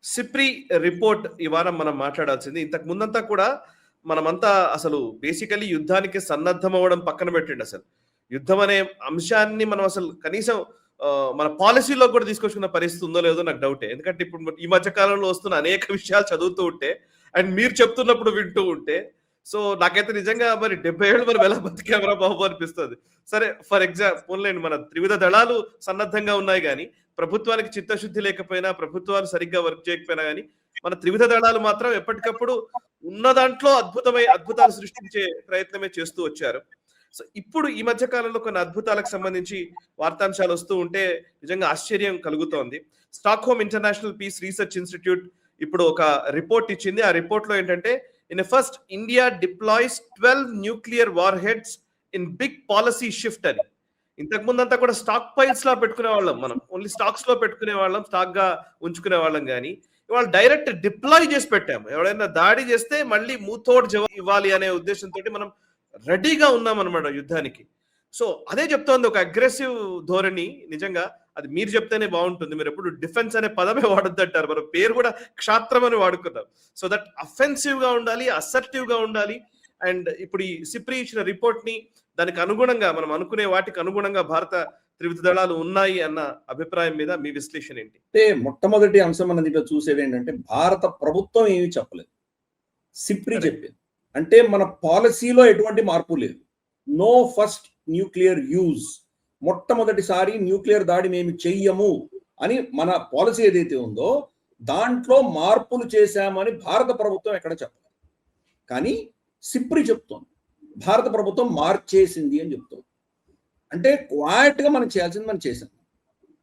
SIPRI report ఈ వారం మనం మాట్లాడాల్సింది. ఇంతకు ముందంతా కూడా మనమంతా అసలు బేసికల్లీ యుద్ధానికి సన్నద్ధం అవ్వడం పక్కన పెట్టండి అసలు. యుద్ధం అనే అంశాన్ని మనం అసలు కనీసం మన పాలిసీలో కూడా తీసుకొచ్చుకున్న పరిస్థితి ఉందో లేదో నాకు డౌటే. ఎందుకంటే ఇప్పుడు ఈ మధ్య కాలంలో వస్తున్న అనేక విషయాలు చదువుతూ ఉంటే అండ్ మీరు చెప్తున్నప్పుడు వింటూ ఉంటే సో నాకైతే నిజంగా మరి 70 ఏళ్ళు మనం ఎలా బతికామరా బాబు అనిపిస్తుంది. సరే ఫర్ ఎగ్జాంపుల్ మన త్రివిధ దళాలు సన్నద్ధంగా ఉన్నాయి కానీ ప్రభుత్వానికి చిత్తశుద్ధి లేకపోయినా ప్రభుత్వాలు సరిగ్గా వర్క్ చేయకపోయినా కానీ మన త్రివిధ దళాలు మాత్రం ఎప్పటికప్పుడు ఉన్న దాంట్లో అద్భుతాలు సృష్టించే ప్రయత్నమే చేస్తూ వచ్చారు. సో ఇప్పుడు ఈ మధ్య కాలంలో కొన్ని అద్భుతాలకు సంబంధించి వార్తాంశాలు వస్తూ ఉంటే నిజంగా ఆశ్చర్యం కలుగుతోంది. Stockholm international peace research institute ఇప్పుడు ఒక రిపోర్ట్ ఇచ్చింది. ఆ రిపోర్ట్ లో ఏంటంటే in first India deploys 12 nuclear warheads in big policy shift అని. ఇంతకు ముందంతా కూడా స్టాక్ పైల్స్ లా పెట్టుకునే వాళ్ళం, మనం ఓన్లీ స్టాక్స్ లో పెట్టుకునే వాళ్ళం, స్టాక్ గా ఉంచుకునే వాళ్ళం. కానీ ఇవాళ డైరెక్ట్ డిప్లాయ్ చేసి పెట్టాము. ఎవరైనా దాడి చేస్తే మళ్ళీ మూతోడ్ జవాబు ఇవ్వాలి అనే ఉద్దేశంతో మనం రెడీగా ఉన్నాం అనమాట యుద్ధానికి. సో అదే చెప్తోంది ఒక అగ్రెసివ్ ధోరణి. నిజంగా అది మీరు చెప్తేనే బాగుంటుంది. మీరు ఎప్పుడు డిఫెన్స్ అనే పదమే వాడొద్దు అంటారు, మన పేరు కూడా క్షాత్రం అని వాడుకున్నాం. సో దట్ అఫెన్సివ్ గా ఉండాలి, అసర్టివ్ గా ఉండాలి. అండ్ ఇప్పుడు ఈ సిప్రి ఇచ్చిన రిపోర్ట్ ని దానికి అనుగుణంగా మనం అనుకునే వాటికి అనుగుణంగా భారత త్రివిధ దళాలు ఉన్నాయి అన్న అభిప్రాయం మీద మీ విశ్లేషణ ఏంటి? అంటే మొట్టమొదటి అంశం మనం దీంట్లో చూసేది ఏంటంటే భారత ప్రభుత్వం ఏమీ చెప్పలేదు, సిప్రి చెప్పింది. అంటే మన పాలసీలో ఎటువంటి మార్పు లేదు. నో ఫస్ట్ న్యూక్లియర్ యూజ్, మొట్టమొదటిసారి న్యూక్లియర్ దాడి మేము చెయ్యము అని మన పాలసీ ఏదైతే ఉందో దాంట్లో మార్పులు చేశామని భారత ప్రభుత్వం ఎక్కడ చెప్పలేదు. కానీ సిప్రి చెప్తోంది భారత ప్రభుత్వం మార్చేసింది అని చెప్తోంది. అంటే క్వాయిట్ గా మనం చేయాల్సింది మనం చేసాం.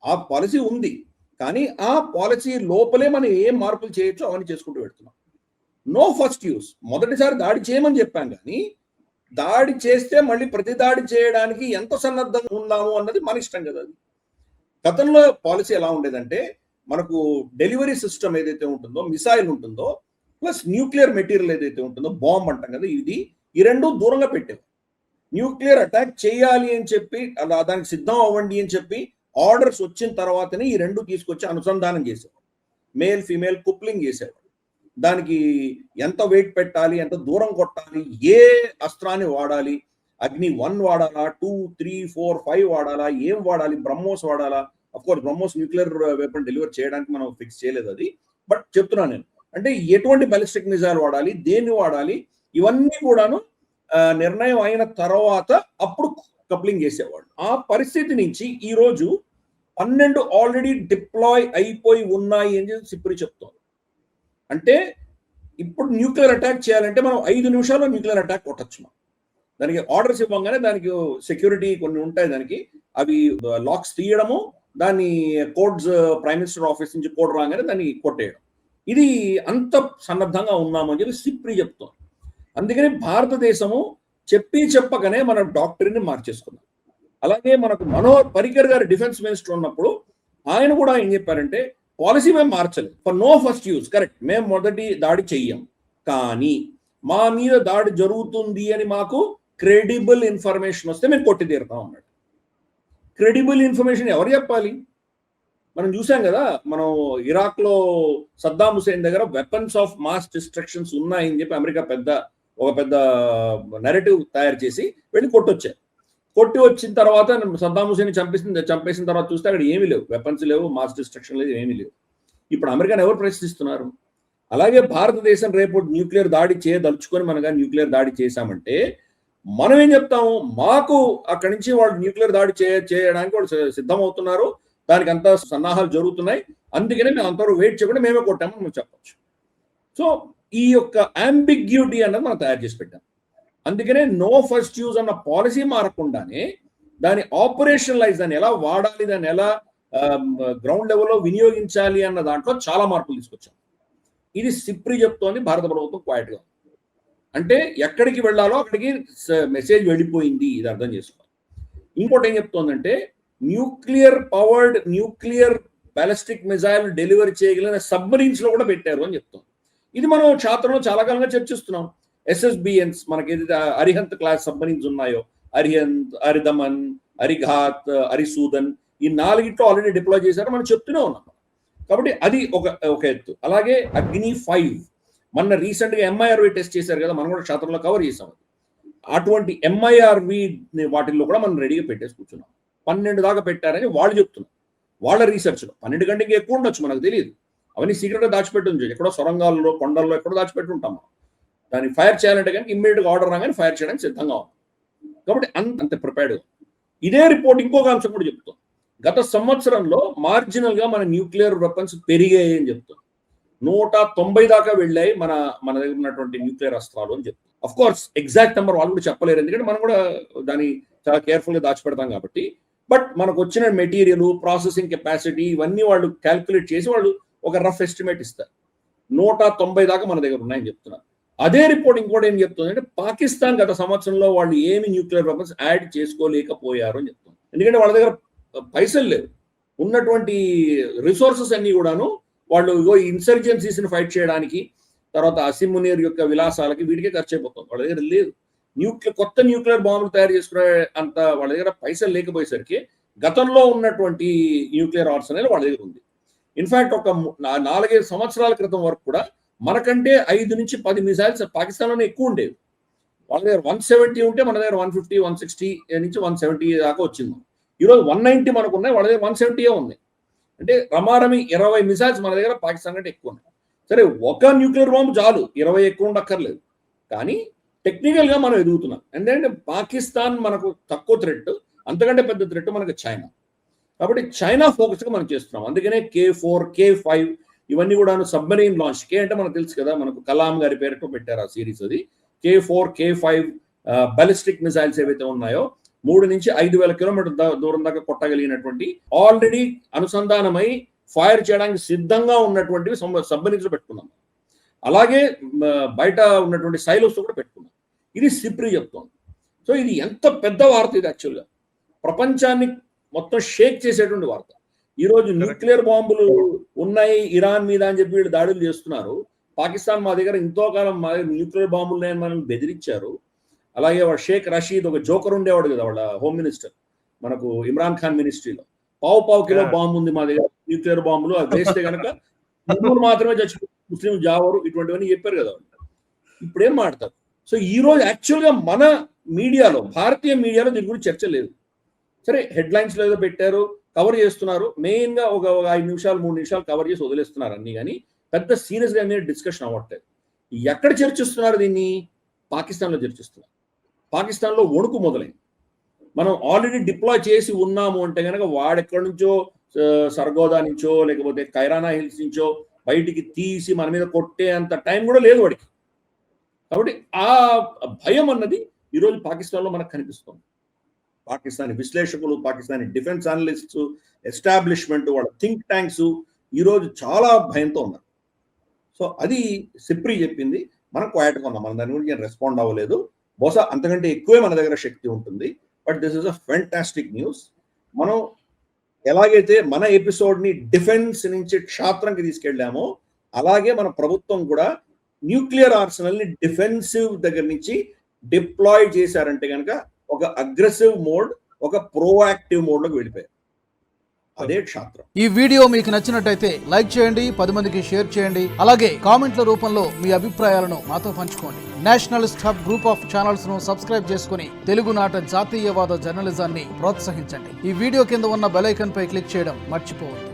ఆ పాలసీ ఉంది, కానీ ఆ పాలసీ లోపలే మనం ఏం మార్పులు చేయొచ్చో అవన్నీ చేసుకుంటూ పెడుతున్నాం. నో ఫస్ట్ యూస్, మొదటిసారి దాడి చేయమని చెప్పాం, కానీ దాడి చేస్తే మళ్ళీ ప్రతి దాడి చేయడానికి ఎంత సన్నద్ధంగా ఉందాము అన్నది మన ఇష్టం కదా. అది గతంలో పాలసీ ఎలా ఉండేదంటే మనకు డెలివరీ సిస్టమ్ ఏదైతే ఉంటుందో, మిసైల్ ఉంటుందో, ప్లస్ న్యూక్లియర్ మెటీరియల్ ఏదైతే ఉంటుందో, బాంబ్ అంటాం కదా, ఈ రెండు దూరంగా పెట్టారు. న్యూక్లియర్ అటాక్ చేయాలి అని చెప్పి అలా దానికి సిద్ధం అవ్వండి అని చెప్పి ఆర్డర్స్ వచ్చిన తర్వాతనే ఈ రెండు తీసుకొచ్చి అనుసంధానం చేసేవాడు. మేల్ ఫీమేల్ కుప్లింగ్ చేసేవాడు. దానికి ఎంత వెయిట్ పెట్టాలి, ఎంత దూరం కొట్టాలి, ఏ అస్త్రాన్ని వాడాలి, అగ్ని 1 వాడాలా, 2, 3, 4, 5 వాడాలా, ఏం వాడాలి, బ్రహ్మోస్ వాడాలా. Of course BrahMos nuclear weapon deliver చేయడానికి మనం ఫిక్స్ చేయలేదు అది, బట్ చెప్తున్నాను నేను. అంటే ఎటువంటి బాలిస్టిక్ మిసైల్ వాడాలి, దేన్ని వాడాలి, ఇవన్నీ కూడాను నిర్ణయం అయిన తర్వాత అప్పుడు కప్లింగ్ చేసేవాళ్ళు. ఆ పరిస్థితి నుంచి ఈ రోజు 12 ఆల్రెడీ డిప్లాయ్ అయిపోయి ఉన్నాయి అని సిప్రి చెప్తోంది. అంటే ఇప్పుడు న్యూక్లియర్ అటాక్ చేయాలంటే మనం 5 నిమిషాల్లో న్యూక్లియర్ అటాక్ కొట్టచ్చు. దానికి ఆర్డర్స్ ఇవ్వగానే దానికి సెక్యూరిటీ కొన్ని ఉంటాయి, దానికి అవి లాక్స్ తీయడము, దాన్ని కోడ్స్ ప్రైమ్ మినిస్టర్ ఆఫీస్ నుంచి కోడ్ రాగానే దాన్ని కొట్టేయడం. ఇది అంత సన్నద్ధంగా ఉన్నామని చెప్పి సిప్రి చెప్తోంది. అందుకని భారతదేశము చెప్పకనే మన డాక్టరీని మార్చేసుకున్నాం. అలాగే మనకు మనోహర్ పరికర్ గారు డిఫెన్స్ మినిస్టర్ ఉన్నప్పుడు ఆయన కూడా ఏం చెప్పారంటే పాలసీ మేము మార్చలేదు. For no first use, correct, మేము మొదటి దాడి చెయ్యం, కానీ మా మీద దాడి జరుగుతుంది అని మాకు క్రెడిబుల్ ఇన్ఫర్మేషన్ వస్తే మేము కొట్టి తీరుతాం అన్నాడు. క్రెడిబుల్ ఇన్ఫర్మేషన్ ఎవరు చెప్పాలి? మనం చూసాం కదా, మనం ఇరాక్ లో సద్దాం హుసేన్ దగ్గర వెపన్స్ ఆఫ్ మాస్ డిస్ట్రక్షన్స్ ఉన్నాయని చెప్పి అమెరికా ఒక పెద్ద నెరేటివ్ తయారు చేసి వెళ్ళి కొట్టి వచ్చిన తర్వాత సద్దాం హుసేన్ చంపేసిన తర్వాత చూస్తే అక్కడ ఏమీ లేవు, వెపన్స్ లేవు, మాస్ డిస్ట్రక్షన్ లేదు, ఏమీ లేవు. ఇప్పుడు అమెరికాను ఎవరు ప్రశ్నిస్తున్నారు? అలాగే భారతదేశం రేపు న్యూక్లియర్ దాడి చేయదలుచుకొని మనగా న్యూక్లియర్ దాడి చేశామంటే మనం ఏం చెప్తాము? మాకు అక్కడి నుంచి వాళ్ళు న్యూక్లియర్ దాడి చేయడానికి వాళ్ళు సిద్ధమవుతున్నారు, దానికి అంతా సన్నాహాలు జరుగుతున్నాయి, అందుకనే మేము అంతవరకు వెయిట్ చేయకుండా మేమే కొట్టామని మనం చెప్పచ్చు. సో ఈ యొక్క అంబిగ్యూటీ అన్నది మనం తయారు చేసి పెట్టాం. అందుకనే నో ఫస్ట్ యూజ్ అన్న పాలసీ మారకుండానే దాని ఆపరేషనలైజ్, దాన్ని ఎలా వాడాలి, దాన్ని ఎలా గ్రౌండ్ లెవెల్లో వినియోగించాలి అన్న దాంట్లో చాలా మార్పులు తీసుకొచ్చాం. ఇది సిప్రి చెప్తోంది, భారత ప్రభుత్వం క్వైట్గా. అంటే ఎక్కడికి వెళ్ళాలో అక్కడికి మెసేజ్ వెళ్ళిపోయింది, ఇది అర్థం చేసుకోవాలి. ఇంకోటి ఏం చెప్తోందంటే nuclear powered nuclear ballistic missile delivery చేయగలిగిన సబ్మరీన్స్ లో కూడా పెట్టారు అని చెప్తోంది. ఇది మనం ఛాత్రంలో చాలా కాలంగా చర్చిస్తున్నాం. SSBNs మనకి ఏదైతే అరిహంత్ క్లాస్ సబ్మరీన్స్ ఉన్నాయో, అరిహంత్, అరిదమన్, అరిఘాత్, అరిసూదన్, ఈ 4 ఆల్రెడీ డిప్లాయ్ చేశారు మనం చెప్తూనే ఉన్నాం. కాబట్టి అది ఒక ఎత్తు. అలాగే అగ్ని 5 మొన్న రీసెంట్ గా MIRV టెస్ట్ చేశారు కదా, మనం కూడా క్షేత్రంలో కవర్ చేసాం. అటువంటి MIRV వాటిల్లో కూడా మనం రెడీగా పెట్టేసి కూర్చున్నాం. 12 దాకా పెట్టారని వాళ్ళు చెప్తున్నారు. వాళ్ళ రీసెర్చ్లో 12 కంటే ఇంకా ఎక్కువ ఉండొచ్చు, మనకు తెలియదు. అవన్నీ సీక్రెట్గా దాచిపెట్టి ఉండొచ్చు, ఎక్కడో సొరంగాల్లో కొండల్లో ఎక్కడో దాచిపెట్టి ఉంటాం మనం. దాన్ని ఫైర్ చేయాలంటే కానీ ఇమ్మీడియట్గా ఆర్డర్ రాగానే ఫైర్ చేయడానికి సిద్ధంగా ఉంది. కాబట్టి అంత ప్రిపేర్డ్. ఇదే రిపోర్ట్ ఇంకొక అంశం కూడా చెప్తాం. గత సంవత్సరంలో మార్జినల్ గా మన న్యూక్లియర్ వెపన్స్ పెరిగాయి అని చెప్తాం. 190 దాకా వెళ్ళాయి మన దగ్గర ఉన్నటువంటి న్యూక్లియర్ అస్త్రాలు అని చెప్తాం. అఫ్ కోర్స్ ఎగ్జాక్ట్ నెంబర్ వాళ్ళు కూడా చెప్పలేరు, ఎందుకంటే మనం కూడా దాన్ని చాలా కేర్ఫుల్ గా దాచిపెడతాం కాబట్టి. బట్ మనకు వచ్చిన మెటీరియల్, ప్రాసెసింగ్ కెపాసిటీ ఇవన్నీ వాళ్ళు క్యాల్కులేట్ చేసి వాళ్ళు ఒక రఫ్ ఎస్టిమేట్ ఇస్తారు. 190 దాకా మన దగ్గర ఉన్నాయని చెప్తున్నారు. అదే రిపోర్ట్ ఇంకోటి ఏం చెప్తుంది అంటే పాకిస్తాన్ గత సంవత్సరంలో వాళ్ళు ఏమి న్యూక్లియర్ వెపన్స్ యాడ్ చేసుకోలేకపోయారు అని చెప్తుంది. ఎందుకంటే వాళ్ళ దగ్గర పైసలు లేవు, ఉన్నటువంటి రిసోర్సెస్ అన్ని కూడాను వాళ్ళు ఇన్సర్జెన్సీస్ ని ఫైట్ చేయడానికి, తర్వాత అసిమ్ మునీర్ యొక్క విలాసాలకి వీటికే ఖర్చు అయిపోతుంది. వాళ్ళ దగ్గర లేదు. కొత్త న్యూక్లియర్ బాంబులు తయారు చేసుకునే అంత వాళ్ళ దగ్గర పైసలు లేకపోయేసరికి గతంలో ఉన్నటువంటి న్యూక్లియర్ ఆర్సనల్ వాళ్ళ దగ్గర ఉంది. ఇన్ఫాక్ట్ ఒక 4-5 సంవత్సరాల క్రితం వరకు కూడా మనకంటే 5 నుంచి 10 మిసైల్స్ పాకిస్తాన్లోనే ఎక్కువ ఉండేవి. వాళ్ళ దగ్గర 170 ఉంటే మన దగ్గర 150, 160 నుంచి 170 దాకా వచ్చింది. ఈరోజు 190 మనకు ఉన్నాయి, వాళ్ళ దగ్గర 170 ఉన్నాయి. అంటే రమారమి 20 మిసైల్స్ మన దగ్గర పాకిస్తాన్ కంటే ఎక్కువ ఉన్నాయి. సరే, ఒక న్యూక్లియర్ బాంబు చాలు, 20 ఎక్కువ ఉండక్కర్లేదు. కానీ టెక్నికల్ గా మనం ఎదుగుతున్నాం. ఎందుకంటే పాకిస్తాన్ మనకు తక్కువ థ్రెట్, అంతకంటే పెద్ద థ్రెట్ మనకు చైనా. కాబట్టి చైనా ఫోకస్ గా మనం చేస్తున్నాం. అందుకనే K4, K5 ఇవన్నీ కూడా సబ్మరీన్ లాంచ్. K అంటే మనకు తెలుసు కదా, మనకు కలాం గారి పేరుతో పెట్టారు ఆ సిరీస్. అది K4, K5 బాలిస్టిక్ మిసైల్స్ ఏవైతే ఉన్నాయో 3 నుంచి 5,000 కిలోమీటర్ల దూరం దాకా కొట్టగలిగినటువంటి, ఆల్రెడీ అనుసంధానమై ఫైర్ చేయడానికి సిద్ధంగా ఉన్నటువంటివి సబ్మరీన్స్ లో పెట్టుకున్నాం. అలాగే బయట ఉన్నటువంటి సైలోస్ కూడా పెట్టుకున్నాం. ఇది సిప్రి చెప్తోంది. సో ఇది ఎంత పెద్ద వార్త ఇది, యాక్చువల్గా ప్రపంచాన్ని మొత్తం షేక్ చేసేటువంటి వార్త. ఈ రోజు న్యూక్లియర్ బాంబులు ఉన్నాయి ఇరాన్ మీద అని చెప్పి వీళ్ళు దాడులు చేస్తున్నారు. పాకిస్తాన్ మా దగ్గర ఇంతో కాలం మా దగ్గర న్యూక్లియర్ బాంబులు ఉన్నాయని మనం బెదిరించారు. అలాగే వాడు షేక్ రషీద్ ఒక జోకర్ ఉండేవాడు కదా, వాళ్ళ హోమ్ మినిస్టర్, మనకు ఇమ్రాన్ ఖాన్ మినిస్ట్రీలో. పావు కిలో బాంబు ఉంది మా దగ్గర, న్యూక్లియర్ బాంబులు, అది వేస్తే కనుక హిందువులు మాత్రమే చచ్చిపోతారు, ముస్లిం జావరు, ఇటువంటివన్నీ చెప్పారు కదా. ఇప్పుడు ఏం మాట్లాడతారు? సో ఈ రోజు యాక్చువల్గా మన మీడియాలో, భారతీయ మీడియాలో దీని గురించి చర్చ లేదు. సరే, హెడ్లైన్స్ లో ఏదో పెట్టారు, కవర్ చేస్తున్నారు. మెయిన్ గా ఒక 5 నిమిషాలు 3 నిమిషాలు కవర్ చేసి వదిలేస్తున్నారు అన్ని. కానీ పెద్ద సీరియస్ గా డిస్కషన్ అవ్వట్లేదు. ఎక్కడ చర్చిస్తున్నారు దీన్ని? పాకిస్తాన్లో చర్చిస్తున్నారు. పాకిస్తాన్లో వణుకు మొదలైంది. మనం ఆల్రెడీ డిప్లాయ్ చేసి ఉన్నాము అంటే కనుక వాడెక్కడి నుంచో సర్గోదా నుంచో లేకపోతే కైరానా హిల్స్ నుంచో బయటికి తీసి మన మీద కొట్టే అంత టైం కూడా లేదు వాడికి. కాబట్టి ఆ భయం అన్నది ఈరోజు పాకిస్తాన్లో మనకు కనిపిస్తుంది. పాకిస్తానీ విశ్లేషకులు, పాకిస్తానీ డిఫెన్స్ అనలిస్ట్స్, ఎస్టాబ్లిష్మెంట్, వాళ్ళ థింక్ ట్యాంక్స్ ఈరోజు చాలా భయంతో ఉన్నారు. సో అది సిప్రి చెప్పింది. మనం క్వైట్గా ఉన్నాం, మన దాని గురించి రెస్పాండ్ అవ్వలేదు. బహుశా అంతకంటే ఎక్కువే మన దగ్గర శక్తి ఉంటుంది. But this is a fantastic news. మనం ఎలాగైతే మన ఎపిసోడ్ని డిఫెన్స్ నుంచి క్షాత్రంకి తీసుకెళ్ళామో, అలాగే మన ప్రభుత్వం కూడా న్యూక్లియర్ ఆర్సనల్ని డిఫెన్సివ్ దగ్గర నుంచి డిప్లాయ్ చేశారంటే కనుక ఒక అగ్రెసివ్ మోడ్, ఒక ప్రోయాక్టివ్ మోడ్లోకి వెళ్ళిపోయారు. అదే క్షాత్రం. ఈ వీడియో మీకు నచ్చినట్టయితే లైక్ చేయండి, 10 మందికి షేర్ చేయండి. అలాగే కామెంట్ల రూపంలో మీ అభిప్రాయాలను మాతో పంచుకోండి. Nationalist hub group of channels ను సబ్స్క్రైబ్ చేసుకుని తెలుగునాట జాతీయవాద జర్నలిజాన్ని ప్రోత్సహించండి. ఈ వీడియో కింద ఉన్న బెల్ ఐకాన్ పై క్లిక్ చేయడం మర్చిపోవద్దు.